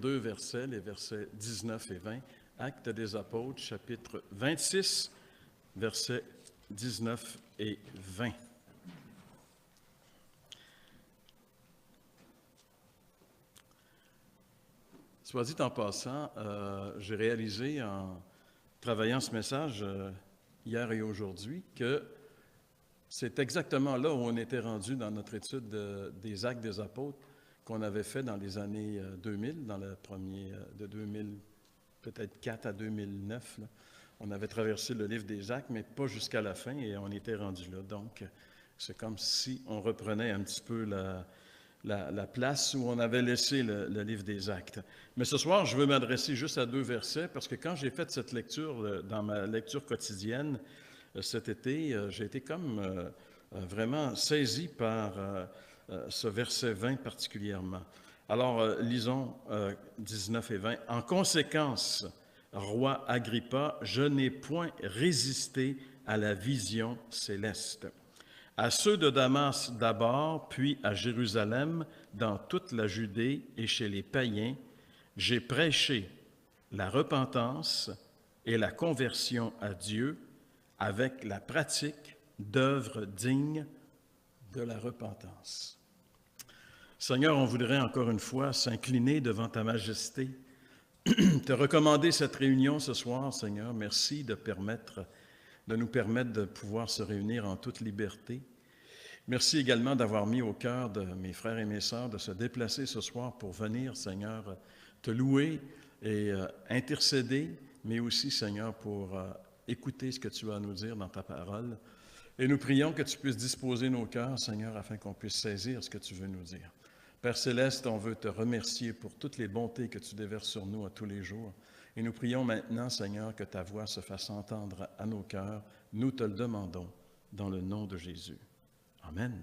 Deux versets, les versets 19 et 20, Actes des Apôtres, chapitre 26, versets 19 et 20. Soit dit en passant, j'ai réalisé en travaillant ce message hier et aujourd'hui que c'est exactement là où on était rendu dans notre étude des Actes des Apôtres qu'on avait fait dans les années 2000, dans le premier de 2000, peut-être 4 à 2009. Là. On avait traversé le livre des Actes, mais pas jusqu'à la fin, et on était rendu là. Donc, c'est comme si on reprenait un petit peu la place où on avait laissé le livre des Actes. Mais ce soir, je veux m'adresser juste à deux versets, parce que quand j'ai fait cette lecture, dans ma lecture quotidienne cet été, j'ai été comme vraiment saisi par ce verset 20 particulièrement. Alors, lisons 19 et 20. « En conséquence, roi Agrippa, je n'ai point résisté à la vision céleste. À ceux de Damas d'abord, puis à Jérusalem, dans toute la Judée et chez les païens, j'ai prêché la repentance et la conversion à Dieu avec la pratique d'œuvres dignes de la repentance. » Seigneur, on voudrait encore une fois s'incliner devant ta majesté, te recommander cette réunion ce soir, Seigneur. Merci de nous permettre de pouvoir se réunir en toute liberté. Merci également d'avoir mis au cœur de mes frères et mes sœurs de se déplacer ce soir pour venir, Seigneur, te louer et intercéder, mais aussi, Seigneur, pour écouter ce que tu as à nous dire dans ta parole. Et nous prions que tu puisses disposer nos cœurs, Seigneur, afin qu'on puisse saisir ce que tu veux nous dire. Père Céleste, on veut te remercier pour toutes les bontés que tu déverses sur nous à tous les jours. Et nous prions maintenant, Seigneur, que ta voix se fasse entendre à nos cœurs. Nous te le demandons dans le nom de Jésus. Amen.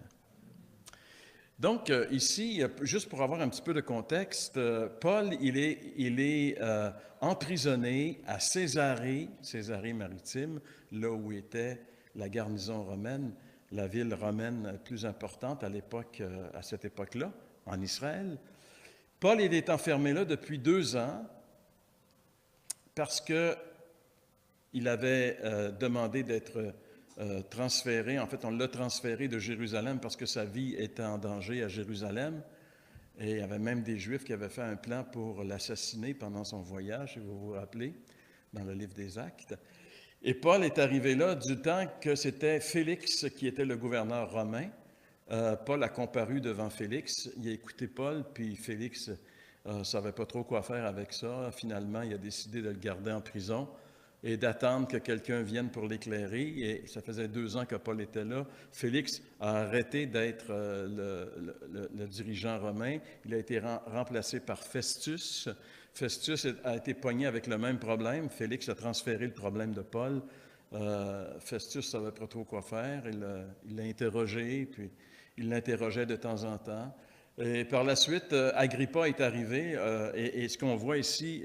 Donc, ici, juste pour avoir un petit peu de contexte, Paul, il est emprisonné à Césarée maritime, là où était la garnison romaine, la ville romaine plus importante à cette époque-là, en Israël. Paul, il est enfermé là depuis 2 ans parce qu'il avait demandé d'être transféré. En fait, on l'a transféré de Jérusalem parce que sa vie était en danger à Jérusalem. Et il y avait même des Juifs qui avaient fait un plan pour l'assassiner pendant son voyage, si vous vous rappelez, dans le livre des Actes. Et Paul est arrivé là du temps que c'était Félix qui était le gouverneur romain. Paul a comparu devant Félix. Il a écouté Paul, puis Félix ne savait pas trop quoi faire avec ça. Finalement, il a décidé de le garder en prison et d'attendre que quelqu'un vienne pour l'éclairer. Et ça faisait 2 ans que Paul était là. Félix a arrêté d'être le dirigeant romain. Il a été remplacé par Festus. Festus a été pogné avec le même problème. Félix a transféré le problème de Paul. Festus ne savait pas trop quoi faire. Il l'a interrogé, puis il l'interrogeait de temps en temps. Et par la suite, Agrippa est arrivé. Et ce qu'on voit ici,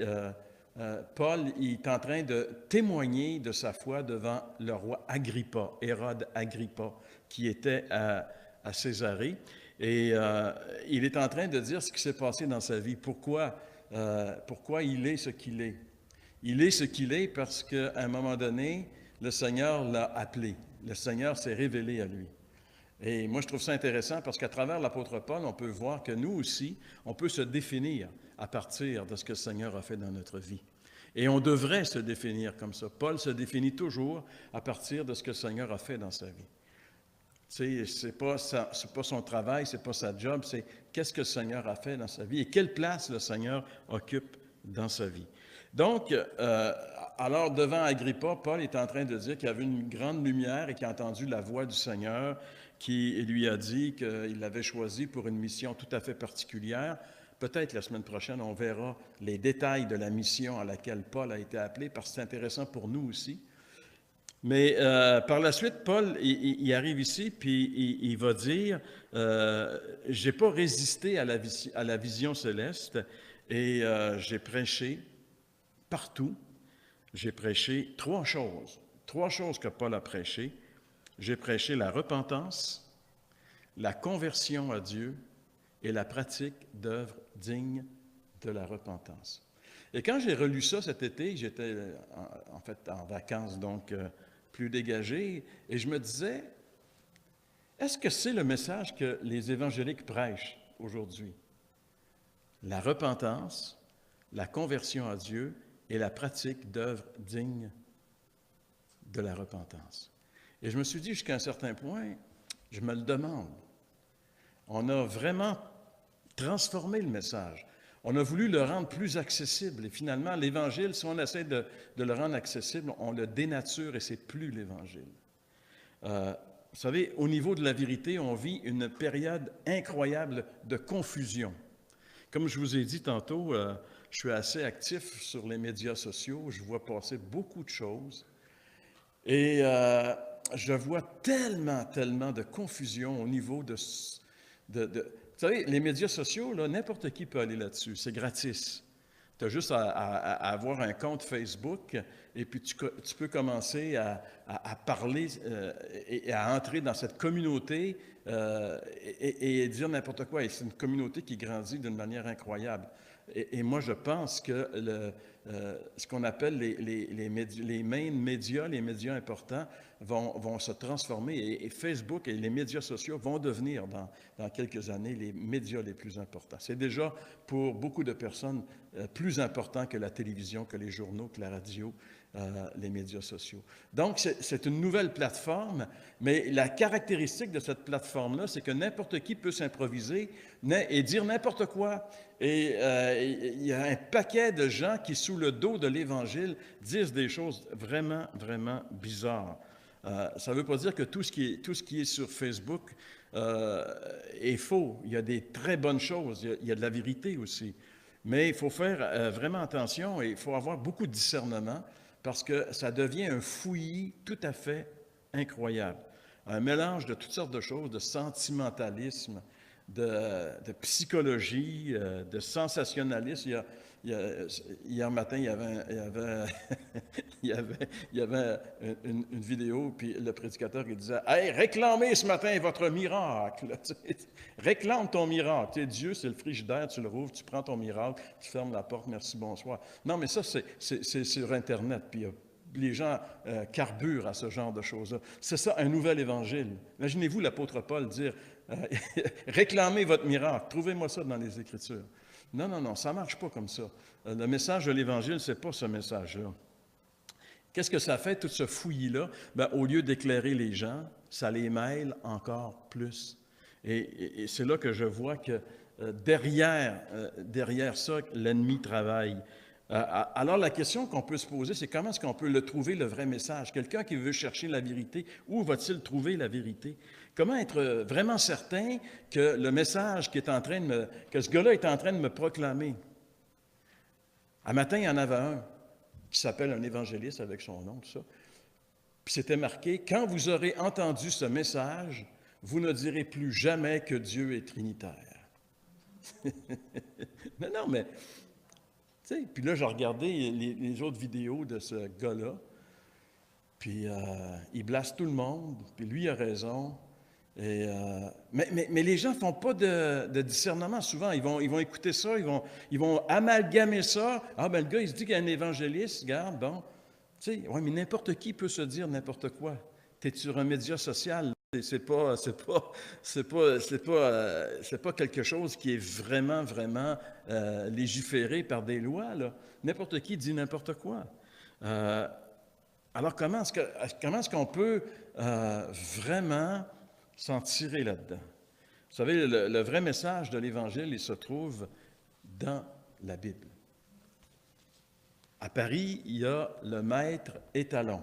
Paul il est en train de témoigner de sa foi devant le roi Agrippa, Hérode Agrippa, qui était à Césarée. Et il est en train de dire ce qui s'est passé dans sa vie. Pourquoi il est ce qu'il est. Il est ce qu'il est parce qu'à un moment donné, le Seigneur l'a appelé. Le Seigneur s'est révélé à lui. Et moi, je trouve ça intéressant parce qu'à travers l'apôtre Paul, on peut voir que nous aussi, on peut se définir à partir de ce que le Seigneur a fait dans notre vie. Et on devrait se définir comme ça. Paul se définit toujours à partir de ce que le Seigneur a fait dans sa vie. Tu sais, c'est pas son travail, c'est pas sa job, c'est qu'est-ce que le Seigneur a fait dans sa vie et quelle place le Seigneur occupe dans sa vie. Donc, alors devant Agrippa, Paul est en train de dire qu'il y avait une grande lumière et qu'il a entendu la voix du Seigneur qui lui a dit qu'il l'avait choisi pour une mission tout à fait particulière. Peut-être la semaine prochaine, on verra les détails de la mission à laquelle Paul a été appelé, parce que c'est intéressant pour nous aussi. Mais par la suite, Paul, il arrive ici, puis il va dire « J'ai pas résisté à la vision céleste et j'ai prêché partout. J'ai prêché 3 choses que Paul a prêchées. J'ai prêché la repentance, la conversion à Dieu et la pratique d'œuvres dignes de la repentance. Et quand j'ai relu ça cet été, j'étais en fait en vacances, donc plus dégagé, et je me disais, est-ce que c'est le message que les évangéliques prêchent aujourd'hui? La repentance, la conversion à Dieu et la pratique d'œuvres dignes de la repentance. Et je me suis dit jusqu'à un certain point, je me le demande. On a vraiment transformé le message. On a voulu le rendre plus accessible. Et finalement, l'Évangile, si on essaie de le rendre accessible, on le dénature et c'est plus l'Évangile. Vous savez, au niveau de la vérité, on vit une période incroyable de confusion. Comme je vous ai dit tantôt, je suis assez actif sur les médias sociaux. Je vois passer beaucoup de choses. Et je vois tellement de confusion au niveau de vous savez, les médias sociaux, là, n'importe qui peut aller là-dessus. C'est gratis. Tu as juste à avoir un compte Facebook et puis tu peux commencer à parler et à entrer dans cette communauté et dire n'importe quoi. Et c'est une communauté qui grandit d'une manière incroyable. Et moi, je pense que ce qu'on appelle les main médias, les médias importants, vont se transformer. Et Facebook et les médias sociaux vont devenir, dans quelques années, les médias les plus importants. C'est déjà, pour beaucoup de personnes, plus important que la télévision, que les journaux, que la radio, les médias sociaux. Donc, c'est une nouvelle plateforme, mais la caractéristique de cette plateforme-là, c'est que n'importe qui peut s'improviser et dire n'importe quoi. Et il y a un paquet de gens qui, sous le dos de l'Évangile, disent des choses vraiment, vraiment bizarres. Ça ne veut pas dire que tout ce qui est sur Facebook est faux. Il y a des très bonnes choses, il y a de la vérité aussi. Mais il faut faire vraiment attention et il faut avoir beaucoup de discernement parce que ça devient un fouillis tout à fait incroyable. Un mélange de toutes sortes de choses, de sentimentalisme, de psychologie, de sensationnalisme. Hier matin, il y avait une vidéo, puis le prédicateur qui disait « Hey, réclamez ce matin votre miracle! » Réclame ton miracle. Tu sais, Dieu, c'est le frigidaire, tu le rouvres, tu prends ton miracle, tu fermes la porte, merci, bonsoir. Non, mais ça, c'est sur Internet, puis les gens carburent à ce genre de choses-là. C'est ça, un nouvel évangile. Imaginez-vous l'apôtre Paul dire réclamez votre miracle, trouvez-moi ça dans les Écritures. Non, ça ne marche pas comme ça. Le message de l'Évangile, ce n'est pas ce message-là. Qu'est-ce que ça fait, tout ce fouillis-là? Bien, au lieu d'éclairer les gens, ça les mêle encore plus. Et c'est là que je vois que derrière ça, l'ennemi travaille. Alors, la question qu'on peut se poser, c'est comment est-ce qu'on peut le trouver, le vrai message? Quelqu'un qui veut chercher la vérité, où va-t-il trouver la vérité? Comment être vraiment certain que le message que ce gars-là est en train de me proclamer? Un matin, il y en avait un qui s'appelle un évangéliste avec son nom, tout ça. Puis c'était marqué, « Quand vous aurez entendu ce message, vous ne direz plus jamais que Dieu est trinitaire. » Non, mais... Tu sais, puis là, j'ai regardé les autres vidéos de ce gars-là, puis il blasse tout le monde, puis lui, il a raison. Mais les gens ne font pas de discernement souvent. Ils vont écouter ça, ils vont amalgamer ça. Ah, ben le gars, il se dit qu'il y a un évangéliste, regarde, bon. Tu sais, oui, mais n'importe qui peut se dire n'importe quoi. Tu es sur un média social. C'est pas quelque chose qui est vraiment légiféré par des lois, là. N'importe qui dit n'importe quoi. Alors, comment est-ce qu'on peut vraiment s'en tirer là-dedans? Vous savez, le vrai message de l'Évangile, il se trouve dans la Bible. À Paris, il y a le maître étalon.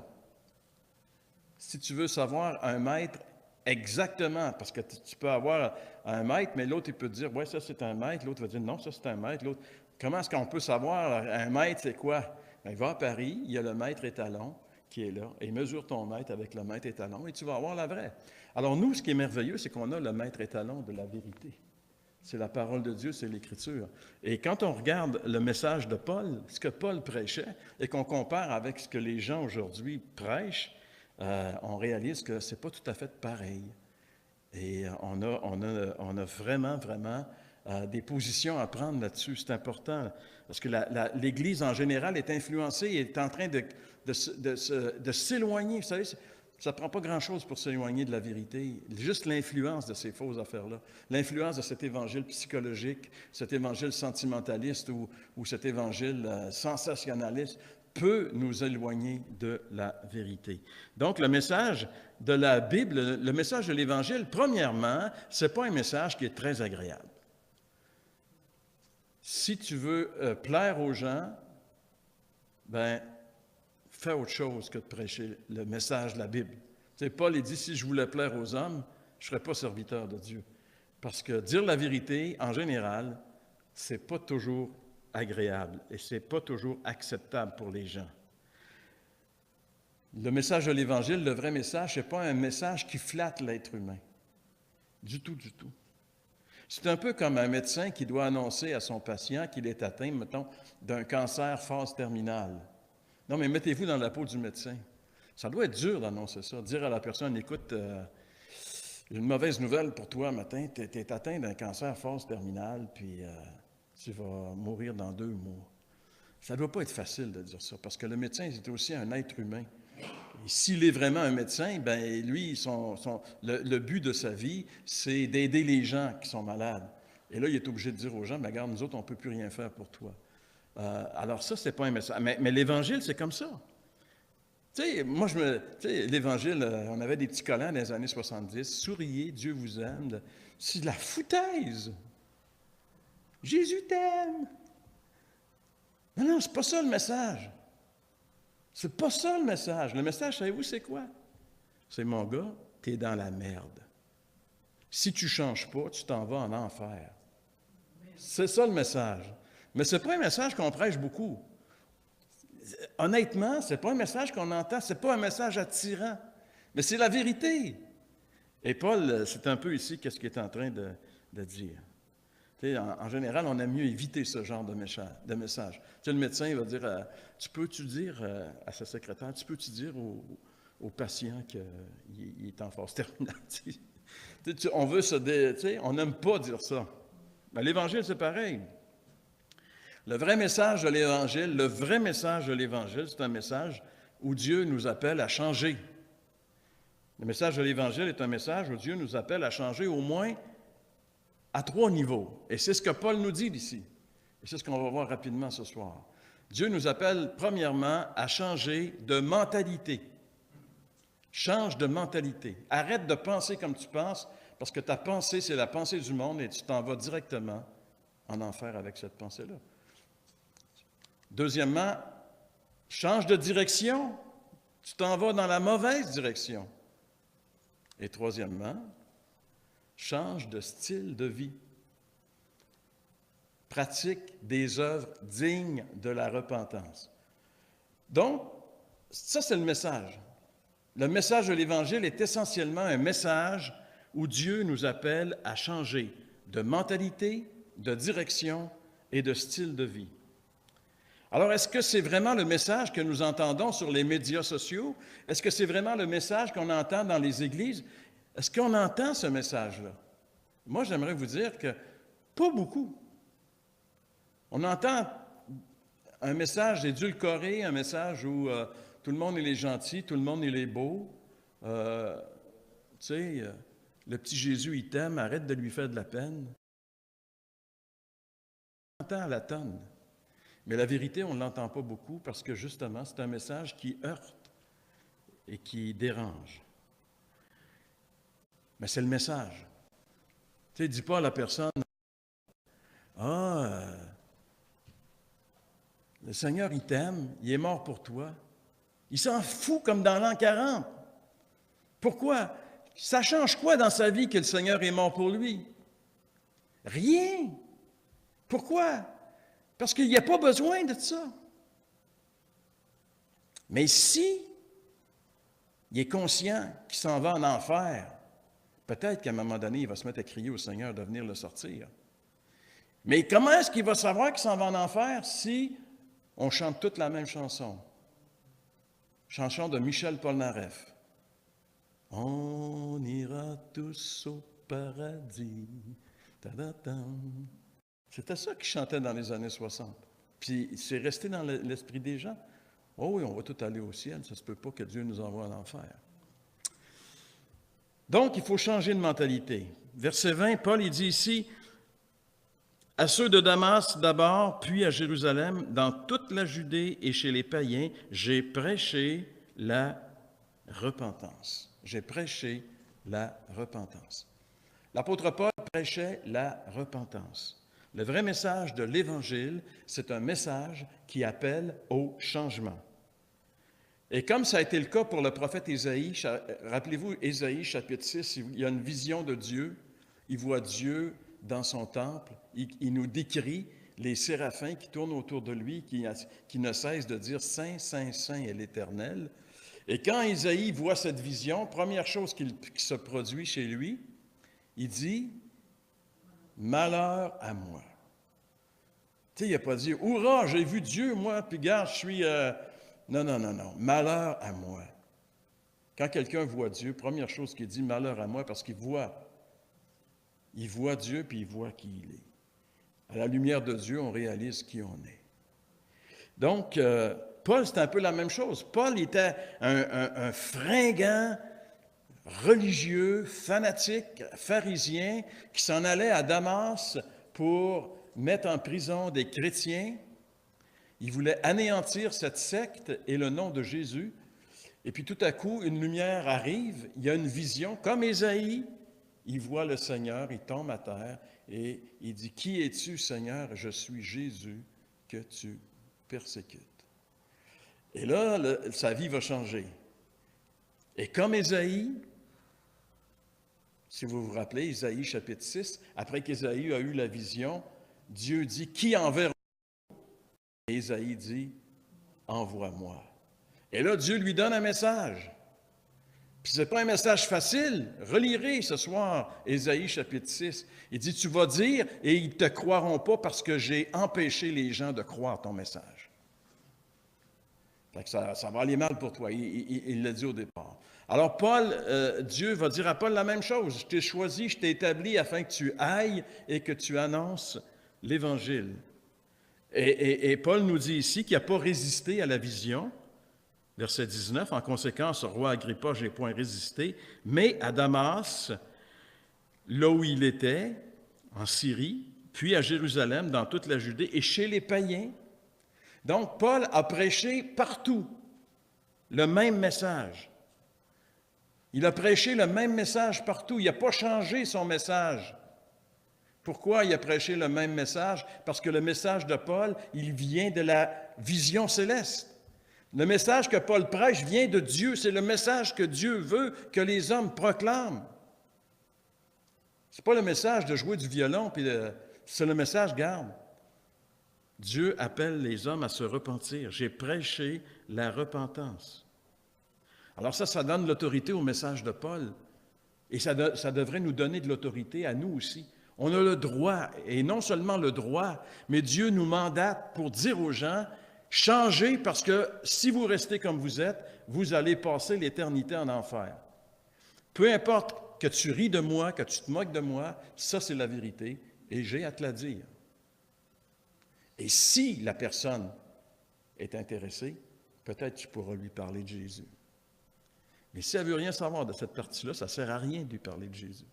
Si tu veux savoir un maître exactement, parce que tu peux avoir un maître, mais l'autre, il peut te dire, oui, ça c'est un maître, l'autre va dire, non, ça c'est un maître, l'autre. Comment est-ce qu'on peut savoir un maître, c'est quoi? Bien, va à Paris, il y a le maître étalon qui est là, et mesure ton maître avec le maître étalon, et tu vas avoir la vraie. Alors nous, ce qui est merveilleux, c'est qu'on a le maître étalon de la vérité. C'est la parole de Dieu, c'est l'Écriture. Et quand on regarde le message de Paul, ce que Paul prêchait, et qu'on compare avec ce que les gens aujourd'hui prêchent, on réalise que ce n'est pas tout à fait pareil. Et on a vraiment des positions à prendre là-dessus. C'est important, parce que l'Église en général est influencée et est en train de s'éloigner. Vous savez, ça ne prend pas grand-chose pour s'éloigner de la vérité. Juste l'influence de ces fausses affaires-là, l'influence de cet évangile psychologique, cet évangile sentimentaliste ou cet évangile sensationnaliste peut nous éloigner de la vérité. Donc, le message de la Bible, le message de l'Évangile, premièrement, ce n'est pas un message qui est très agréable. Si tu veux plaire aux gens, ben, fais autre chose que de prêcher le message de la Bible. Tu sais, Paul dit, si je voulais plaire aux hommes, je ne serais pas serviteur de Dieu. Parce que dire la vérité, en général, ce n'est pas toujours agréable et ce n'est pas toujours acceptable pour les gens. Le message de l'Évangile, le vrai message, ce n'est pas un message qui flatte l'être humain. Du tout, du tout. C'est un peu comme un médecin qui doit annoncer à son patient qu'il est atteint, mettons, d'un cancer phase terminale. Non, mais mettez-vous dans la peau du médecin. Ça doit être dur d'annoncer ça, dire à la personne, écoute, j'ai une mauvaise nouvelle pour toi matin, tu es atteint d'un cancer phase terminale, puis tu vas mourir dans 2 mois. Ça ne doit pas être facile de dire ça, parce que le médecin est aussi un être humain. Et s'il est vraiment un médecin, bien, lui, le but de sa vie, c'est d'aider les gens qui sont malades. Et là, il est obligé de dire aux gens, bien, regarde, nous autres, on ne peut plus rien faire pour toi. Alors ça, c'est pas un message. Mais l'Évangile, c'est comme ça. Tu sais, moi, l'Évangile, on avait des petits collants dans les années 70. Souriez, Dieu vous aime. C'est de la foutaise. Jésus t'aime. Non, c'est pas ça le message. C'est pas ça le message. Le message, savez-vous, c'est quoi? C'est, mon gars, t'es dans la merde. Si tu ne changes pas, tu t'en vas en enfer. C'est ça le message. Mais ce n'est pas un message qu'on prêche beaucoup. Honnêtement, ce n'est pas un message qu'on entend, ce n'est pas un message attirant, mais c'est la vérité. Et Paul, c'est un peu ici qu'est-ce qu'il est en train de dire. Tu sais, en général, on aime mieux éviter ce genre de message. Tu sais, le médecin il va dire, tu peux-tu dire à sa secrétaire, tu peux-tu dire au patient qu'il est en phase terminale? On veut on n'aime pas dire ça. Mais l'Évangile, c'est pareil. Le vrai message de l'Évangile, c'est un message où Dieu nous appelle à changer. Le message de l'Évangile est un message où Dieu nous appelle à changer au moins à 3 niveaux. Et c'est ce que Paul nous dit ici. Et c'est ce qu'on va voir rapidement ce soir. Dieu nous appelle premièrement à changer de mentalité. Change de mentalité. Arrête de penser comme tu penses, parce que ta pensée, c'est la pensée du monde et tu t'en vas directement en enfer avec cette pensée-là. Deuxièmement, change de direction. Tu t'en vas dans la mauvaise direction. Et troisièmement, change de style de vie. Pratique des œuvres dignes de la repentance. Donc, ça, c'est le message. Le message de l'Évangile est essentiellement un message où Dieu nous appelle à changer de mentalité, de direction et de style de vie. Alors, est-ce que c'est vraiment le message que nous entendons sur les médias sociaux? Est-ce que c'est vraiment le message qu'on entend dans les églises? Est-ce qu'on entend ce message-là? Moi, j'aimerais vous dire que pas beaucoup. On entend un message édulcoré, un message où tout le monde il est gentil, tout le monde il est beau. Le petit Jésus, il t'aime, arrête de lui faire de la peine. On l'entend à la tonne. Mais la vérité, on ne l'entend pas beaucoup parce que justement, c'est un message qui heurte et qui dérange. Mais c'est le message. Tu sais, dis pas à la personne, le Seigneur, il t'aime, il est mort pour toi. Il s'en fout comme dans l'an 40. Pourquoi? Ça change quoi dans sa vie que le Seigneur est mort pour lui? Rien. Pourquoi? Parce qu'il n'y a pas besoin de ça. Mais si il est conscient qu'il s'en va en enfer, peut-être qu'à un moment donné, il va se mettre à crier au Seigneur de venir le sortir. Mais comment est-ce qu'il va savoir qu'il s'en va en enfer si on chante toute la même chanson? Chanson de Michel Polnareff. On ira tous au paradis. Ta-da-dam. C'était ça qu'ils chantaient dans les années 60. Puis c'est resté dans l'esprit des gens. Oh oui, on va tout aller au ciel, ça ne se peut pas que Dieu nous envoie en enfer. Donc, il faut changer de mentalité. Verset 20, Paul, il dit ici, à ceux de Damas d'abord, puis à Jérusalem, dans toute la Judée et chez les païens, j'ai prêché la repentance. J'ai prêché la repentance. L'apôtre Paul prêchait la repentance. Le vrai message de l'Évangile, c'est un message qui appelle au changement. Et comme ça a été le cas pour le prophète Ésaïe, rappelez-vous, Ésaïe, chapitre 6, il y a une vision de Dieu. Il voit Dieu dans son temple. Il nous décrit les séraphins qui tournent autour de lui, qui ne cessent de dire « Saint, Saint, Saint est l'Éternel ». Et quand Ésaïe voit cette vision, première chose qui se produit chez lui, il dit « Malheur à moi ». Tu sais, il n'a pas dit « Hurrah, j'ai vu Dieu, moi, puis regarde, je suis… Non, non, non, non. Malheur à moi. Quand quelqu'un voit Dieu, première chose qu'il dit, malheur à moi, parce qu'il voit. Il voit Dieu, puis il voit qui il est. À la lumière de Dieu, on réalise qui on est. Donc, Paul, c'est un peu la même chose. Paul était un fringant religieux, fanatique, pharisien, qui s'en allait à Damas pour mettre en prison des chrétiens. Il voulait anéantir cette secte et le nom de Jésus. Et puis tout à coup, une lumière arrive, il y a une vision, comme Ésaïe, il voit le Seigneur, il tombe à terre et il dit « Qui es-tu, Seigneur? Je suis Jésus que tu persécutes. » Et là, sa vie va changer. Et comme Ésaïe, si vous vous rappelez, Ésaïe chapitre 6, après qu'Ésaïe a eu la vision, Dieu dit « Qui enverra ?» Et Ésaïe dit, « Envoie-moi. » Et là, Dieu lui donne un message. Puis ce n'est pas un message facile. Relirez ce soir Ésaïe chapitre 6. Il dit, « Tu vas dire et ils ne te croiront pas parce que j'ai empêché les gens de croire ton message. » Ça va aller mal pour toi. Il l'a dit au départ. Alors Paul, Dieu va dire à Paul la même chose. « Je t'ai choisi, je t'ai établi afin que tu ailles et que tu annonces l'Évangile. » Et Paul nous dit ici qu'il n'a pas résisté à la vision. Verset 19, « En conséquence, roi Agrippa, je n'ai point résisté, mais à Damas, là où il était, en Syrie, puis à Jérusalem, dans toute la Judée, et chez les païens. » Donc, Paul a prêché partout le même message. Il a prêché le même message partout. Il n'a pas changé son message. Pourquoi il a prêché le même message? Parce que le message de Paul, il vient de la vision céleste. Le message que Paul prêche vient de Dieu. C'est le message que Dieu veut que les hommes proclament. Ce n'est pas le message de jouer du violon, puis c'est le message, garde. Dieu appelle les hommes à se repentir. J'ai prêché la repentance. Alors ça donne l'autorité au message de Paul. Et ça devrait nous donner de l'autorité à nous aussi. On a le droit, et non seulement le droit, mais Dieu nous mandate pour dire aux gens, changez parce que si vous restez comme vous êtes, vous allez passer l'éternité en enfer. Peu importe que tu ris de moi, que tu te moques de moi, ça c'est la vérité et j'ai à te la dire. Et si la personne est intéressée, peut-être tu pourras lui parler de Jésus. Mais si elle ne veut rien savoir de cette partie-là, ça ne sert à rien de lui parler de Jésus.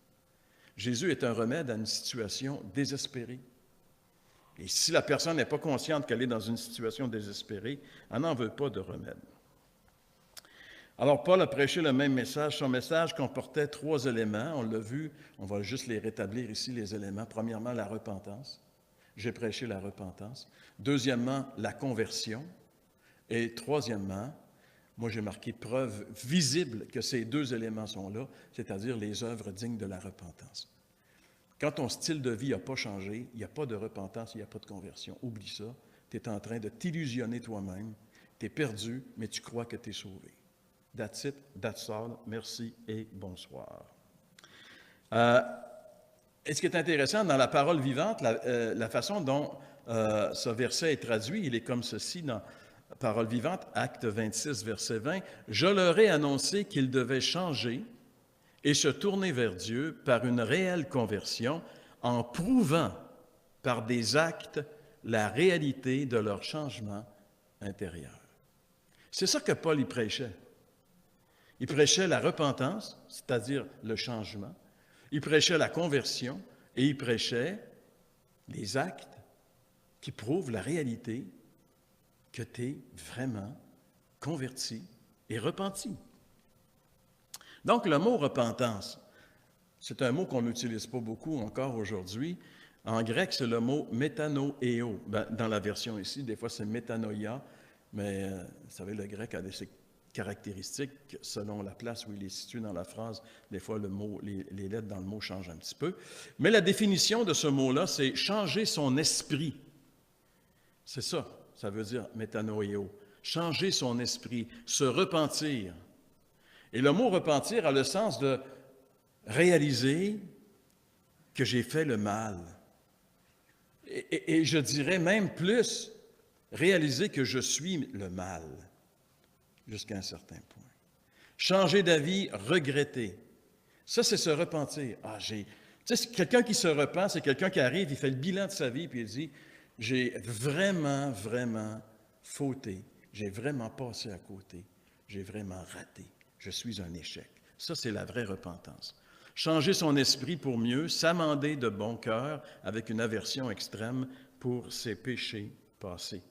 Jésus est un remède à une situation désespérée. Et si la personne n'est pas consciente qu'elle est dans une situation désespérée, elle n'en veut pas de remède. Alors, Paul a prêché le même message. Son message comportait 3 éléments. On l'a vu, on va juste les rétablir ici, les éléments. Premièrement, la repentance. J'ai prêché la repentance. Deuxièmement, la conversion. Et troisièmement, moi j'ai marqué preuve visible que ces 2 éléments sont là, c'est-à-dire les œuvres dignes de la repentance. Quand ton style de vie n'a pas changé, il n'y a pas de repentance, il n'y a pas de conversion. Oublie ça. Tu es en train de t'illusionner toi-même. Tu es perdu, mais tu crois que tu es sauvé. That's it, that's all. Merci et bonsoir. Et ce qui est intéressant dans la parole vivante, la façon dont ce verset est traduit, il est comme ceci dans Parole vivante, Acte 26, verset 20. « Je leur ai annoncé qu'ils devaient changer et se tourner vers Dieu par une réelle conversion en prouvant par des actes la réalité de leur changement intérieur. C'est ça que Paul y prêchait. Il prêchait la repentance, c'est-à-dire le changement. Il prêchait la conversion et il prêchait les actes qui prouvent la réalité que tu es vraiment converti et repenti. Donc, le mot repentance, c'est un mot qu'on n'utilise pas beaucoup encore aujourd'hui. En grec, c'est le mot métanoéo. Dans la version ici, des fois, c'est métanoïa, mais vous savez, le grec a des caractéristiques selon la place où il est situé dans la phrase. Des fois, les lettres dans le mot changent un petit peu. Mais la définition de ce mot-là, c'est changer son esprit. C'est ça, ça veut dire métanoéo. Changer son esprit, se repentir. Et le mot repentir a le sens de réaliser que j'ai fait le mal. Et je dirais même plus, réaliser que je suis le mal, jusqu'à un certain point. Changer d'avis, regretter. Ça, c'est se repentir. Tu sais, quelqu'un qui se repent, c'est quelqu'un qui arrive, il fait le bilan de sa vie, puis il dit, j'ai vraiment, vraiment fauté. J'ai vraiment passé à côté. J'ai vraiment raté. Je suis un échec. Ça, c'est la vraie repentance. Changer son esprit pour mieux, s'amender de bon cœur avec une aversion extrême pour ses péchés passés.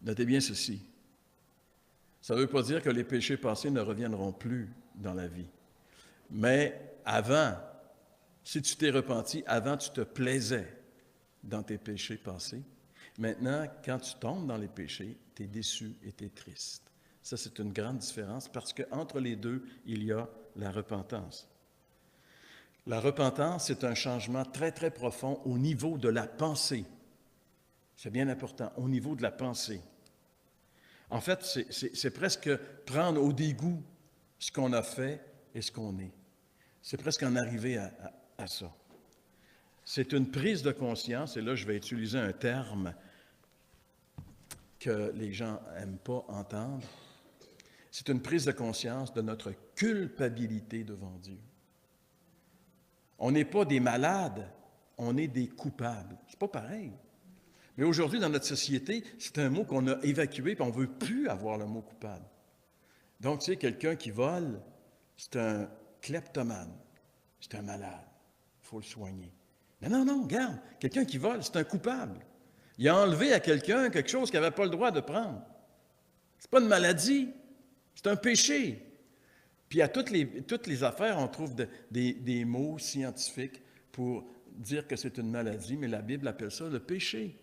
Notez bien ceci. Ça ne veut pas dire que les péchés passés ne reviendront plus dans la vie. Mais avant, si tu t'es repenti, avant tu te plaisais dans tes péchés passés. Maintenant, quand tu tombes dans les péchés, tu es déçu et tu es triste. Ça, c'est une grande différence parce qu'entre les deux, il y a la repentance. La repentance, c'est un changement très, très profond au niveau de la pensée. C'est bien important, au niveau de la pensée. En fait, c'est presque prendre au dégoût ce qu'on a fait et ce qu'on est. C'est presque en arriver à ça. C'est une prise de conscience, et là, je vais utiliser un terme que les gens n'aiment pas entendre. C'est une prise de conscience de notre culpabilité devant Dieu. On n'est pas des malades, on est des coupables. C'est pas pareil. Mais aujourd'hui, dans notre société, c'est un mot qu'on a évacué, puis on ne veut plus avoir le mot coupable. Donc, tu sais, quelqu'un qui vole, c'est un kleptomane, c'est un malade. Il faut le soigner. Mais non, regarde, quelqu'un qui vole, c'est un coupable. Il a enlevé à quelqu'un quelque chose qu'il n'avait pas le droit de prendre. C'est pas une maladie, c'est un péché. Puis à toutes les affaires, on trouve des mots scientifiques pour dire que c'est une maladie, mais la Bible appelle ça le péché.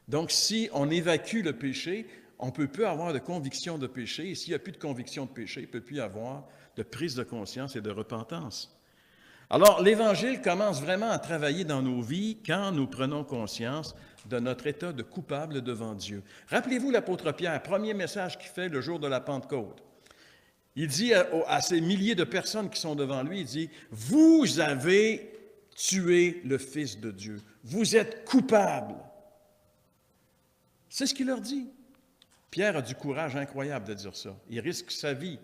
Donc, si on évacue le péché, on ne peut plus avoir de conviction de péché. Et s'il n'y a plus de conviction de péché, il ne peut plus y avoir de prise de conscience et de repentance. Alors, l'Évangile commence vraiment à travailler dans nos vies quand nous prenons conscience de notre état de coupable devant Dieu. Rappelez-vous l'apôtre Pierre, premier message qu'il fait le jour de la Pentecôte. Il dit à ces milliers de personnes qui sont devant lui, il dit, « Vous avez tué le Fils de Dieu. Vous êtes coupables. » C'est ce qu'il leur dit. Pierre a du courage incroyable de dire ça. Il risque sa vie.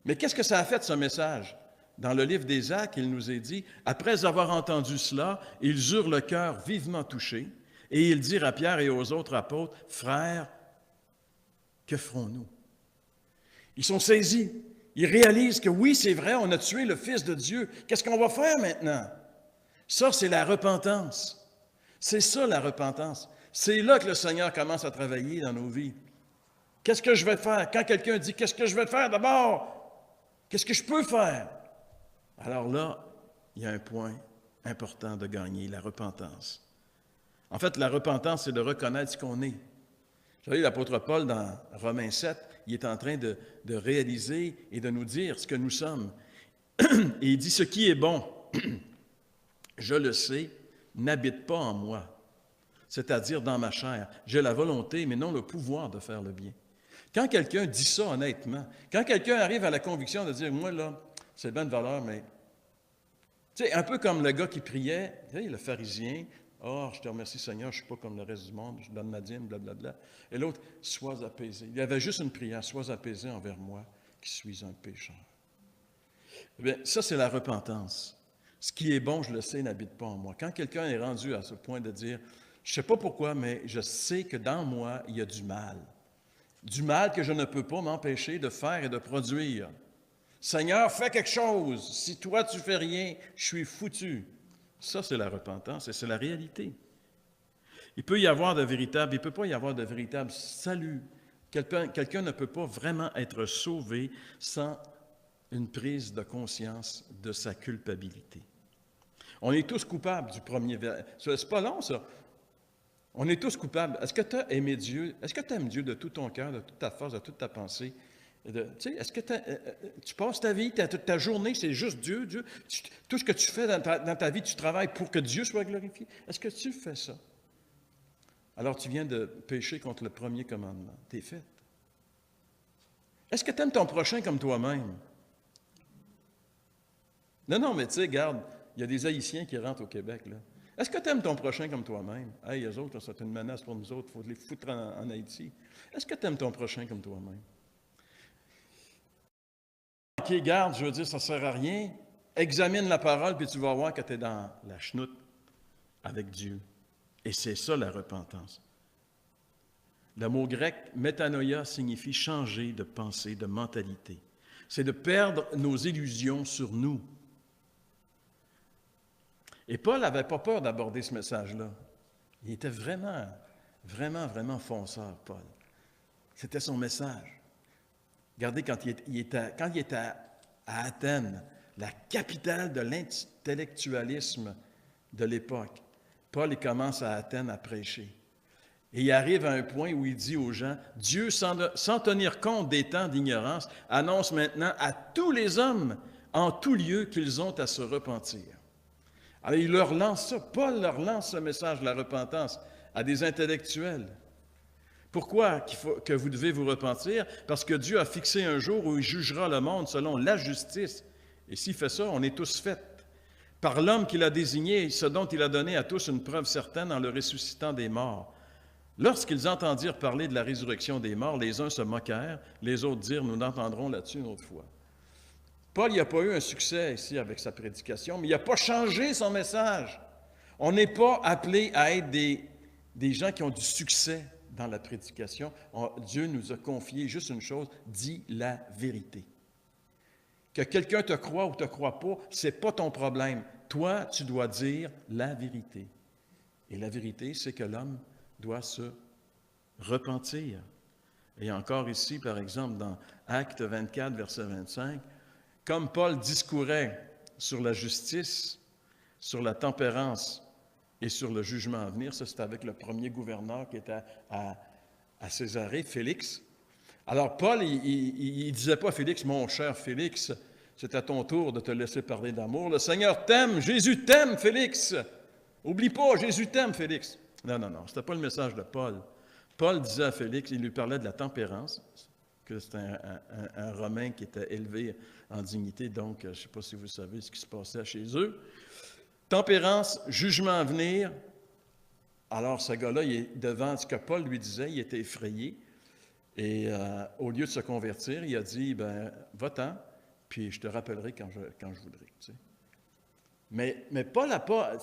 Mais qu'est-ce que ça a fait, ce message? Dans le livre des Actes, il nous est dit, après avoir entendu cela, ils eurent le cœur vivement touché, et ils dirent à Pierre et aux autres apôtres, « Frères, que ferons-nous? » Ils sont saisis. Ils réalisent que oui, c'est vrai, on a tué le Fils de Dieu. Qu'est-ce qu'on va faire maintenant? Ça, c'est la repentance. C'est ça, la repentance. C'est là que le Seigneur commence à travailler dans nos vies. Qu'est-ce que je vais faire? Quand quelqu'un dit, qu'est-ce que je vais faire d'abord? Qu'est-ce que je peux faire? Alors là, il y a un point important de gagner, la repentance. En fait, la repentance, c'est de reconnaître ce qu'on est. Vous savez, l'apôtre Paul, dans Romains 7, il est en train de réaliser et de nous dire ce que nous sommes. Et il dit, ce qui est bon, je le sais, n'habite pas en moi, c'est-à-dire dans ma chair. J'ai la volonté, mais non le pouvoir de faire le bien. Quand quelqu'un dit ça honnêtement, quand quelqu'un arrive à la conviction de dire, moi là, c'est bien de valeur, mais... Tu sais, un peu comme le gars qui priait, tu sais, le pharisien, « Oh, je te remercie Seigneur, je ne suis pas comme le reste du monde, je donne ma dîme, blablabla. » Et l'autre, « Sois apaisé. » Il y avait juste une prière, « Sois apaisé envers moi, qui suis un pécheur. » Eh bien, ça, c'est la repentance. Ce qui est bon, je le sais, n'habite pas en moi. Quand quelqu'un est rendu à ce point de dire, je ne sais pas pourquoi, mais je sais que dans moi, il y a du mal. Du mal que je ne peux pas m'empêcher de faire et de produire. Seigneur, fais quelque chose. Si toi, tu fais rien, je suis foutu. Ça, c'est la repentance et c'est la réalité. Il peut pas y avoir de véritable salut. Quelqu'un ne peut pas vraiment être sauvé sans une prise de conscience de sa culpabilité. On est tous coupables du premier verset. C'est pas long, ça. On est tous coupables. Est-ce que tu as aimé Dieu? Est-ce que tu aimes Dieu de tout ton cœur, de toute ta force, de toute ta pensée? Est-ce que tu passes ta vie, ta journée, c'est juste Dieu, Dieu? Tout ce que tu fais dans ta vie, tu travailles pour que Dieu soit glorifié. Est-ce que tu fais ça? Alors tu viens de pécher contre le premier commandement. T'es fait. Est-ce que tu aimes ton prochain comme toi-même? Non, mais tu sais, regarde, il y a des Haïtiens qui rentrent au Québec, là. Est-ce que tu aimes ton prochain comme toi-même? Hey, eux autres, c'est une menace pour nous autres, il faut les foutre en Haïti. Est-ce que tu aimes ton prochain comme toi-même? OK, garde, je veux dire, ça ne sert à rien. Examine la parole, puis tu vas voir que tu es dans la chenoute avec Dieu. Et c'est ça la repentance. Le mot grec « métanoïa » signifie changer de pensée, de mentalité. C'est de perdre nos illusions sur nous. Et Paul n'avait pas peur d'aborder ce message-là. Il était vraiment fonceur, Paul. C'était son message. Regardez, quand il était à Athènes, la capitale de l'intellectualisme de l'époque, Paul il commence à Athènes à prêcher. Et il arrive à un point où il dit aux gens, Dieu, sans tenir compte des temps d'ignorance, annonce maintenant à tous les hommes, en tout lieu, qu'ils ont à se repentir. Alors, il leur lance ça. Paul leur lance ce message de la repentance à des intellectuels. Pourquoi que vous devez vous repentir? Parce que Dieu a fixé un jour où il jugera le monde selon la justice. Et s'il fait ça, on est tous faits. Par l'homme qu'il a désigné, ce dont il a donné à tous une preuve certaine en le ressuscitant des morts. Lorsqu'ils entendirent parler de la résurrection des morts, les uns se moquèrent, les autres dirent, nous n'entendrons là-dessus une autre fois. Paul n'a pas eu un succès ici avec sa prédication, mais il n'a pas changé son message. On n'est pas appelé à être des gens qui ont du succès dans la prédication. Dieu nous a confié juste une chose, dis la vérité. Que quelqu'un te croit ou te croit pas, ce n'est pas ton problème. Toi, tu dois dire la vérité. Et la vérité, c'est que l'homme doit se repentir. Et encore ici, par exemple, dans Actes 24, verset 25, comme Paul discourait sur la justice, sur la tempérance et sur le jugement à venir, ça c'est avec le premier gouverneur qui était à Césarée, Félix. Alors Paul, il ne disait pas à Félix, mon cher Félix, c'est à ton tour de te laisser parler d'amour. Le Seigneur t'aime, Jésus t'aime, Félix. Oublie pas, Jésus t'aime, Félix. Non, ce n'était pas le message de Paul. Paul disait à Félix, il lui parlait de la tempérance, que c'était un Romain qui était élevé en dignité, donc je ne sais pas si vous savez ce qui se passait chez eux. Tempérance, jugement à venir. Alors ce gars-là, devant ce que Paul lui disait, il était effrayé. Et au lieu de se convertir, il a dit, va-t'en, puis je te rappellerai quand je voudrais. Tu sais. Mais Paul n'a pas...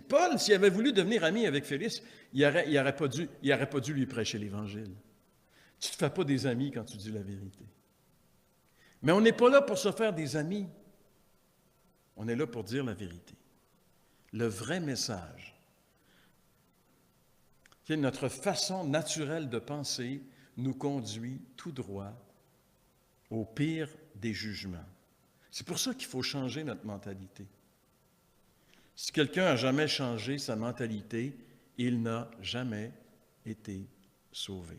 Paul, s'il avait voulu devenir ami avec Félix, il n'aurait pas dû lui prêcher l'Évangile. Tu ne te fais pas des amis quand tu dis la vérité. Mais on n'est pas là pour se faire des amis. On est là pour dire la vérité. Le vrai message. Notre façon naturelle de penser nous conduit tout droit au pire des jugements. C'est pour ça qu'il faut changer notre mentalité. Si quelqu'un n'a jamais changé sa mentalité, il n'a jamais été sauvé.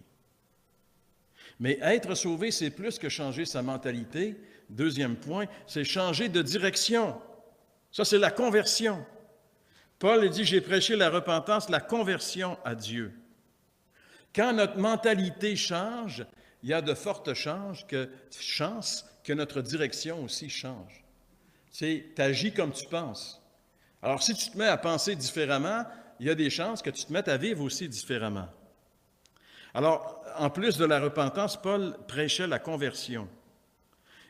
Mais être sauvé, c'est plus que changer sa mentalité. Deuxième point, c'est changer de direction. Ça, c'est la conversion. Paul dit, j'ai prêché la repentance, la conversion à Dieu. Quand notre mentalité change, il y a de fortes chances que notre direction aussi change. Tu agis comme tu penses. Alors, si tu te mets à penser différemment, il y a des chances que tu te mettes à vivre aussi différemment. Alors, en plus de la repentance, Paul prêchait la conversion.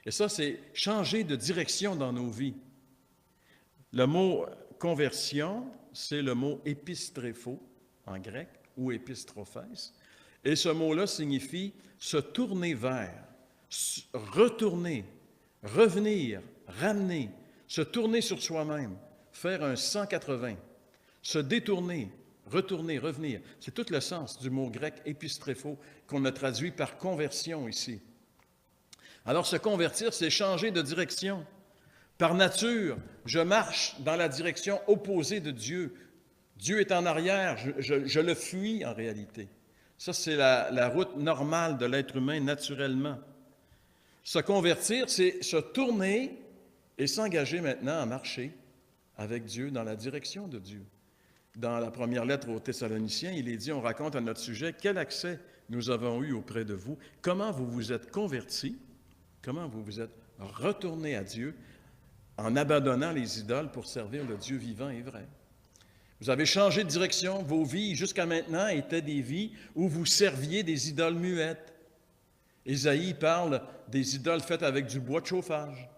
Et ça, c'est changer de direction dans nos vies. Le mot conversion, c'est le mot épistréphos en grec, ou épistrophès. Et ce mot-là signifie se tourner vers, retourner, revenir, ramener, se tourner sur soi-même, faire un 180, se détourner, retourner, revenir. C'est tout le sens du mot grec épistréphos qu'on a traduit par conversion ici. Alors, se convertir, c'est changer de direction. Par nature, je marche dans la direction opposée de Dieu. Dieu est en arrière, je le fuis en réalité. Ça, c'est la route normale de l'être humain naturellement. Se convertir, c'est se tourner et s'engager maintenant à marcher avec Dieu dans la direction de Dieu. Dans la première lettre aux Thessaloniciens, il est dit, on raconte à notre sujet, quel accès nous avons eu auprès de vous, comment vous vous êtes convertis, comment vous vous êtes retournés à Dieu en abandonnant les idoles pour servir le Dieu vivant et vrai. Vous avez changé de direction, vos vies jusqu'à maintenant étaient des vies où vous serviez des idoles muettes. Ésaïe parle des idoles faites avec du bois de chauffage.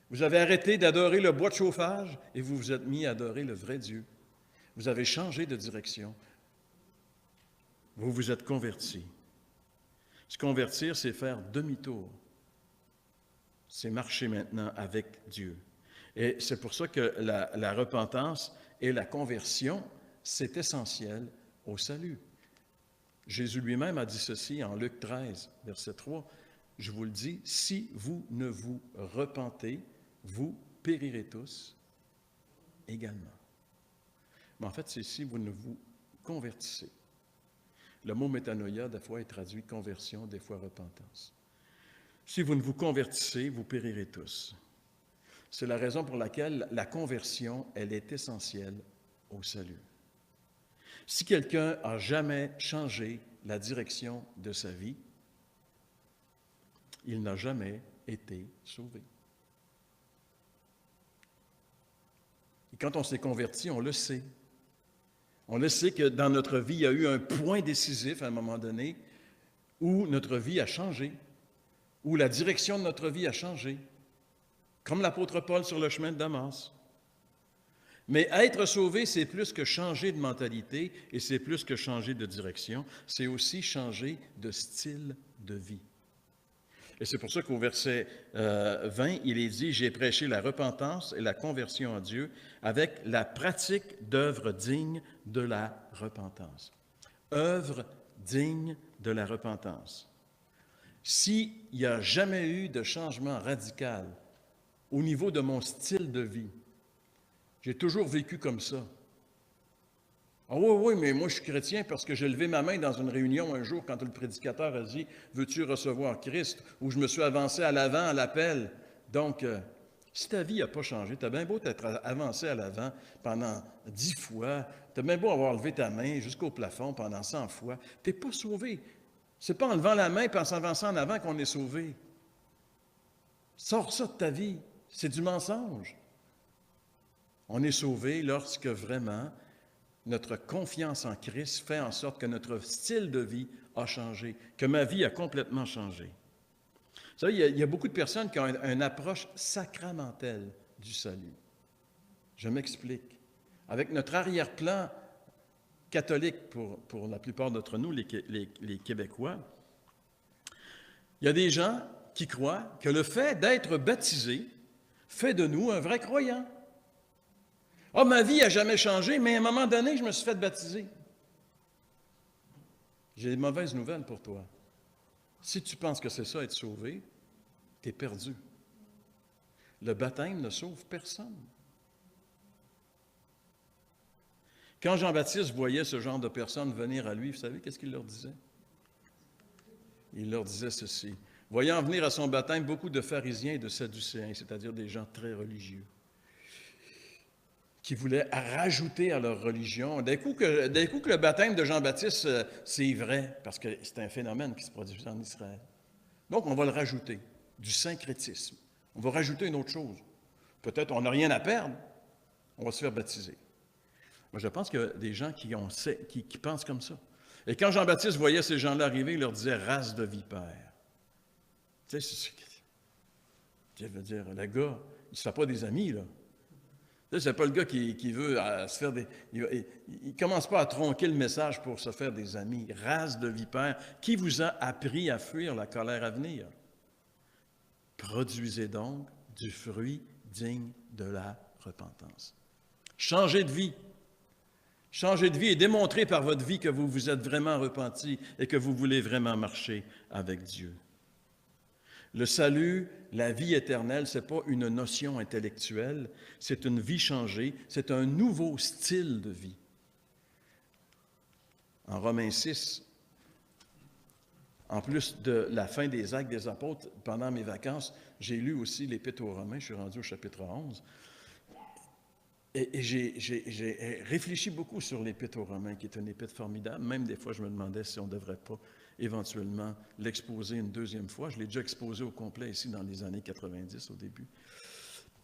Vous avez arrêté d'adorer le bois de chauffage et vous vous êtes mis à adorer le vrai Dieu. Vous avez changé de direction. Vous vous êtes convertis. Se convertir, c'est faire demi-tour. C'est marcher maintenant avec Dieu. Et c'est pour ça que la repentance et la conversion, c'est essentiel au salut. Jésus lui-même a dit ceci en Luc 13, verset 3. Je vous le dis, si vous ne vous repentez, vous périrez tous également. Mais en fait, c'est si vous ne vous convertissez. Le mot métanoïa, des fois, est traduit conversion, des fois repentance. Si vous ne vous convertissez, vous périrez tous. C'est la raison pour laquelle la conversion, elle est essentielle au salut. Si quelqu'un n'a jamais changé la direction de sa vie, il n'a jamais été sauvé. Et quand on s'est converti, on le sait. On le sait que dans notre vie, il y a eu un point décisif à un moment donné où notre vie a changé, où la direction de notre vie a changé, comme l'apôtre Paul sur le chemin de Damas. Mais être sauvé, c'est plus que changer de mentalité et c'est plus que changer de direction, c'est aussi changer de style de vie. Et c'est pour ça qu'au verset 20, il est dit « J'ai prêché la repentance et la conversion à Dieu avec la pratique d'œuvres dignes de la repentance. » Œuvres dignes de la repentance. S'il n'y a jamais eu de changement radical au niveau de mon style de vie, j'ai toujours vécu comme ça. Ah oui, mais moi je suis chrétien parce que j'ai levé ma main dans une réunion un jour quand le prédicateur a dit « Veux-tu recevoir Christ? » Ou je me suis avancé à l'avant à l'appel. Donc, si ta vie n'a pas changé, tu as bien beau t'être avancé à l'avant pendant 10 fois, tu as bien beau avoir levé ta main jusqu'au plafond pendant 100 fois, tu n'es pas sauvé. Ce n'est pas en levant la main et en s'avançant en avant qu'on est sauvé. Sors ça de ta vie. C'est du mensonge. On est sauvé lorsque vraiment notre confiance en Christ fait en sorte que notre style de vie a changé, que ma vie a complètement changé. Vous savez, il y a beaucoup de personnes qui ont une approche sacramentelle du salut. Je m'explique. Avec notre arrière-plan catholique pour la plupart d'entre nous, les Québécois, il y a des gens qui croient que le fait d'être baptisé fait de nous un vrai croyant. Ah, ma vie n'a jamais changé, mais à un moment donné, je me suis fait baptiser. J'ai de mauvaises nouvelles pour toi. Si tu penses que c'est ça, être sauvé, tu es perdu. Le baptême ne sauve personne. Quand Jean-Baptiste voyait ce genre de personnes venir à lui, vous savez qu'est-ce qu'il leur disait? Il leur disait ceci. Voyant venir à son baptême beaucoup de pharisiens et de sadducéens, c'est-à-dire des gens très religieux, qui voulaient rajouter à leur religion. D'un coup que le baptême de Jean-Baptiste, c'est vrai, parce que c'est un phénomène qui se produit en Israël. Donc, on va le rajouter, du syncrétisme. On va rajouter une autre chose. Peut-être on n'a rien à perdre, on va se faire baptiser. Moi, je pense qu'il y a des gens qui pensent comme ça. Et quand Jean-Baptiste voyait ces gens-là arriver, il leur disait « race de vipères ». Tu sais, ça veut dire, le gars, il ne se fait pas des amis, là. C'est pas le gars qui veut se faire des... Il commence pas à tronquer le message pour se faire des amis. Race de vipères, qui vous a appris à fuir la colère à venir? Produisez donc du fruit digne de la repentance. Changez de vie. Changez de vie et démontrez par votre vie que vous vous êtes vraiment repenti et que vous voulez vraiment marcher avec Dieu. Le salut, la vie éternelle, ce n'est pas une notion intellectuelle, c'est une vie changée, c'est un nouveau style de vie. En Romains 6, en plus de la fin des Actes des Apôtres, pendant mes vacances, j'ai lu aussi l'Épître aux Romains, je suis rendu au chapitre 11. Et j'ai réfléchi beaucoup sur l'Épître aux Romains, qui est une épître formidable. Même des fois, je me demandais si on ne devrait pas éventuellement l'exposer une deuxième fois. Je l'ai déjà exposé au complet ici dans les années 90 au début.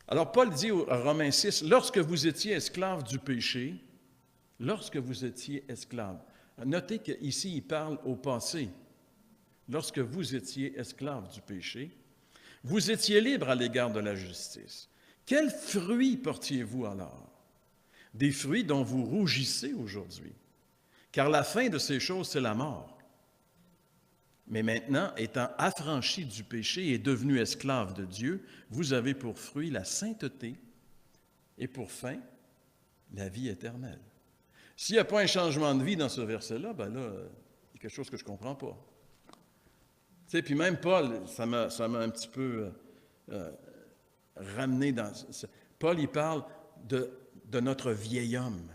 Alors, Paul dit à Romains 6, « Lorsque vous étiez esclaves du péché, lorsque vous étiez esclaves. » Notez qu'ici, il parle au passé. « Lorsque vous étiez esclaves du péché, vous étiez libres à l'égard de la justice. » Quels fruits portiez-vous alors? Des fruits dont vous rougissez aujourd'hui. Car la fin de ces choses, c'est la mort. Mais maintenant, étant affranchis du péché et devenus esclaves de Dieu, vous avez pour fruit la sainteté et pour fin, la vie éternelle. S'il n'y a pas un changement de vie dans ce verset-là, ben là, il y a quelque chose que je ne comprends pas. Tu sais, puis même Paul, ça m'a un petit peu... ramené dans... Paul, il parle de notre vieil homme.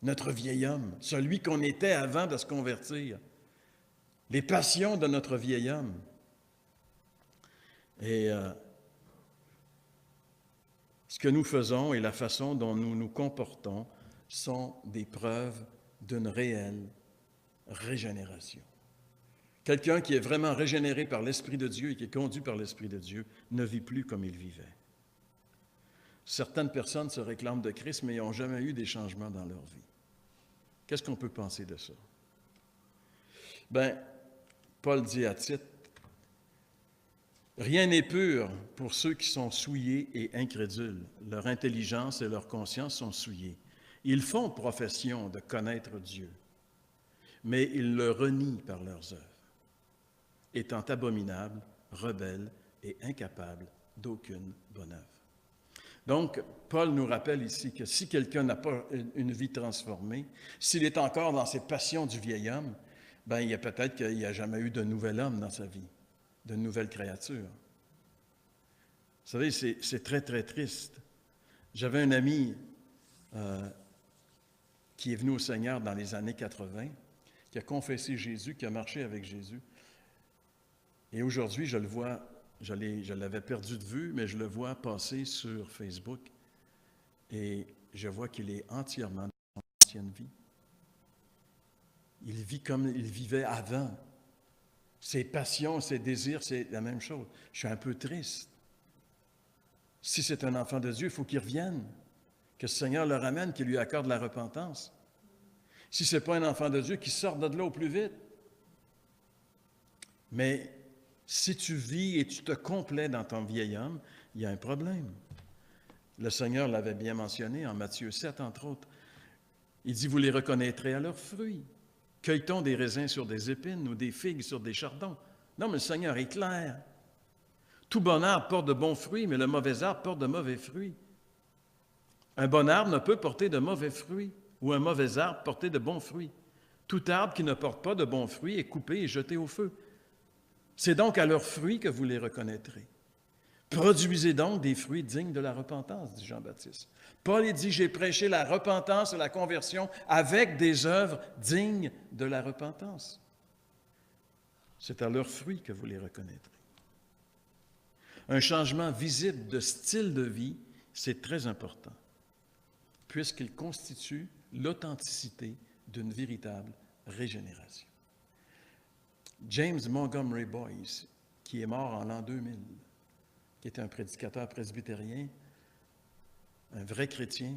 Notre vieil homme, celui qu'on était avant de se convertir. Les passions de notre vieil homme. Et ce que nous faisons et la façon dont nous nous comportons sont des preuves d'une réelle régénération. Quelqu'un qui est vraiment régénéré par l'Esprit de Dieu et qui est conduit par l'Esprit de Dieu ne vit plus comme il vivait. Certaines personnes se réclament de Christ, mais ils n'ont jamais eu des changements dans leur vie. Qu'est-ce qu'on peut penser de ça? Bien, Paul dit à Tite, « Rien n'est pur pour ceux qui sont souillés et incrédules. Leur intelligence et leur conscience sont souillées. Ils font profession de connaître Dieu, mais ils le renient par leurs œuvres, étant abominables, rebelles et incapables d'aucune bonne œuvre. » Donc, Paul nous rappelle ici que si quelqu'un n'a pas une vie transformée, s'il est encore dans ses passions du vieil homme, bien, il y a peut-être qu'il n'y a jamais eu de nouvel homme dans sa vie, de nouvelle créature. Vous savez, c'est très, très triste. J'avais un ami qui est venu au Seigneur dans les années 80, qui a confessé Jésus, qui a marché avec Jésus. Et aujourd'hui, je le vois, je l'avais perdu de vue, mais je le vois passer sur Facebook et je vois qu'il est entièrement dans son ancienne vie. Il vit comme il vivait avant. Ses passions, ses désirs, c'est la même chose. Je suis un peu triste. Si c'est un enfant de Dieu, il faut qu'il revienne, que le Seigneur le ramène, qu'il lui accorde la repentance. Si ce n'est pas un enfant de Dieu, qu'il sorte de là au plus vite. Mais si tu vis et tu te complais dans ton vieil homme, il y a un problème. Le Seigneur l'avait bien mentionné en Matthieu 7, entre autres. Il dit, vous les reconnaîtrez à leurs fruits. Cueille-t-on des raisins sur des épines ou des figues sur des chardons? Non, mais le Seigneur est clair. Tout bon arbre porte de bons fruits, mais le mauvais arbre porte de mauvais fruits. Un bon arbre ne peut porter de mauvais fruits, ou un mauvais arbre porter de bons fruits. Tout arbre qui ne porte pas de bons fruits est coupé et jeté au feu. C'est donc à leurs fruits que vous les reconnaîtrez. Produisez donc des fruits dignes de la repentance, dit Jean-Baptiste. Paul dit, j'ai prêché la repentance et la conversion avec des œuvres dignes de la repentance. C'est à leurs fruits que vous les reconnaîtrez. Un changement visible de style de vie, c'est très important, puisqu'il constitue l'authenticité d'une véritable régénération. James Montgomery Boyce, qui est mort en l'an 2000, qui était un prédicateur presbytérien, un vrai chrétien,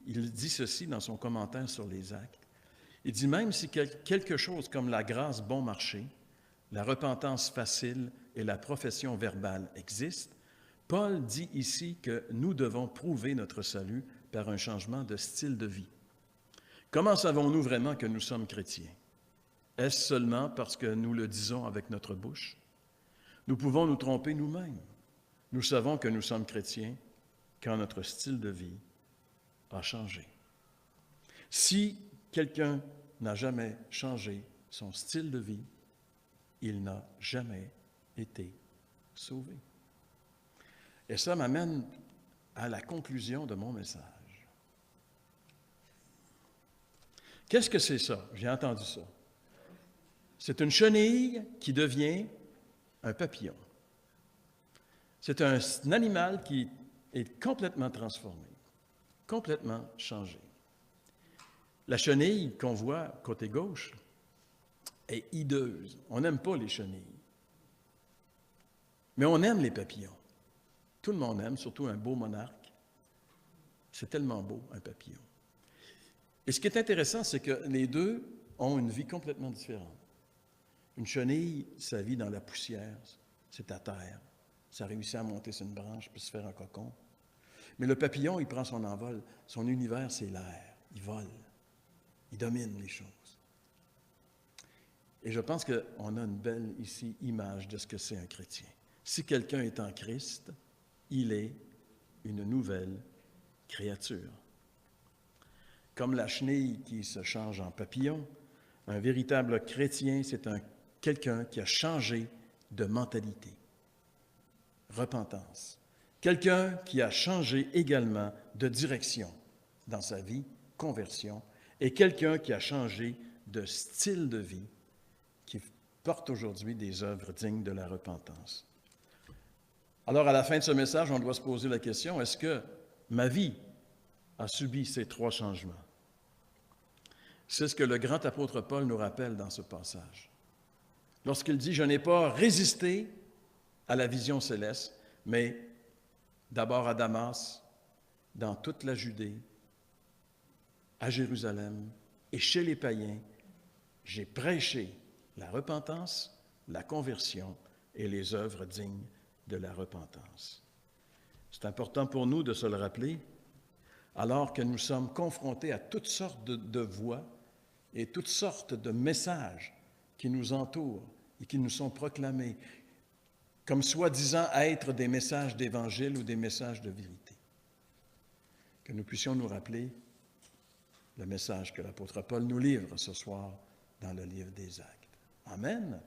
il dit ceci dans son commentaire sur les actes. Il dit, même si quelque chose comme la grâce bon marché, la repentance facile et la profession verbale existent, Paul dit ici que nous devons prouver notre salut par un changement de style de vie. Comment savons-nous vraiment que nous sommes chrétiens? Est-ce seulement parce que nous le disons avec notre bouche? Nous pouvons nous tromper nous-mêmes. Nous savons que nous sommes chrétiens quand notre style de vie a changé. Si quelqu'un n'a jamais changé son style de vie, il n'a jamais été sauvé. Et ça m'amène à la conclusion de mon message. Qu'est-ce que c'est ça? J'ai entendu ça. C'est une chenille qui devient un papillon. C'est un animal qui est complètement transformé, complètement changé. La chenille qu'on voit côté gauche est hideuse. On n'aime pas les chenilles. Mais on aime les papillons. Tout le monde aime, surtout un beau monarque. C'est tellement beau, un papillon. Et ce qui est intéressant, c'est que les deux ont une vie complètement différente. Une chenille, ça vit dans la poussière, c'est à terre. Ça réussit à monter sur une branche puis se faire un cocon. Mais le papillon, il prend son envol. Son univers, c'est l'air. Il vole. Il domine les choses. Et je pense qu'on a une belle, ici, image de ce que c'est un chrétien. Si quelqu'un est en Christ, il est une nouvelle créature. Comme la chenille qui se change en papillon, un véritable chrétien, c'est quelqu'un qui a changé de mentalité. Repentance. Quelqu'un qui a changé également de direction dans sa vie, conversion, et quelqu'un qui a changé de style de vie, qui porte aujourd'hui des œuvres dignes de la repentance. Alors, à la fin de ce message, on doit se poser la question, est-ce que ma vie a subi ces trois changements? C'est ce que le grand apôtre Paul nous rappelle dans ce passage. Lorsqu'il dit « Je n'ai pas résisté à la vision céleste, mais d'abord à Damas, dans toute la Judée, à Jérusalem et chez les païens, j'ai prêché la repentance, la conversion et les œuvres dignes de la repentance. » C'est important pour nous de se le rappeler, alors que nous sommes confrontés à toutes sortes de voix et toutes sortes de messages qui nous entourent et qui nous sont proclamés, comme soi-disant être des messages d'Évangile ou des messages de vérité. Que nous puissions nous rappeler le message que l'apôtre Paul nous livre ce soir dans le livre des Actes. Amen.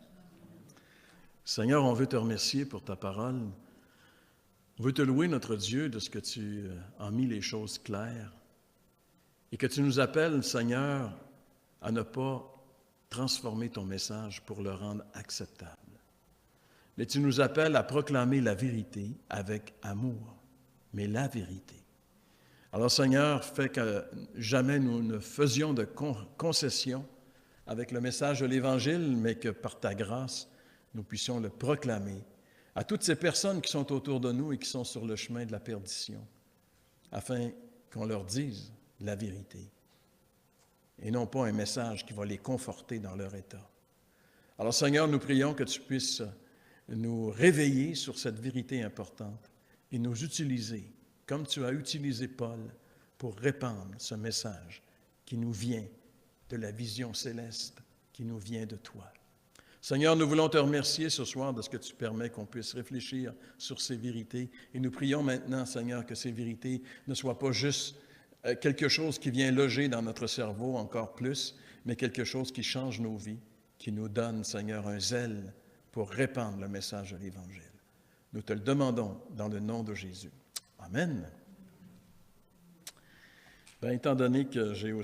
Seigneur, on veut te remercier pour ta parole. On veut te louer, notre Dieu, de ce que tu as mis les choses claires et que tu nous appelles, Seigneur, à ne pas transformer ton message pour le rendre acceptable. Mais tu nous appelles à proclamer la vérité avec amour, mais la vérité. Alors, Seigneur, fais que jamais nous ne faisions de concessions avec le message de l'Évangile, mais que par ta grâce, nous puissions le proclamer à toutes ces personnes qui sont autour de nous et qui sont sur le chemin de la perdition, afin qu'on leur dise la vérité, et non pas un message qui va les conforter dans leur état. Alors, Seigneur, nous prions que tu puisses nous réveiller sur cette vérité importante et nous utiliser, comme tu as utilisé Paul, pour répandre ce message qui nous vient de la vision céleste, qui nous vient de toi. Seigneur, nous voulons te remercier ce soir de ce que tu permets qu'on puisse réfléchir sur ces vérités. Et nous prions maintenant, Seigneur, que ces vérités ne soient pas juste quelque chose qui vient loger dans notre cerveau encore plus, mais quelque chose qui change nos vies, qui nous donne, Seigneur, un zèle pour répandre le message de l'Évangile. Nous te le demandons dans le nom de Jésus. Amen. Bien, étant donné que j'ai aussi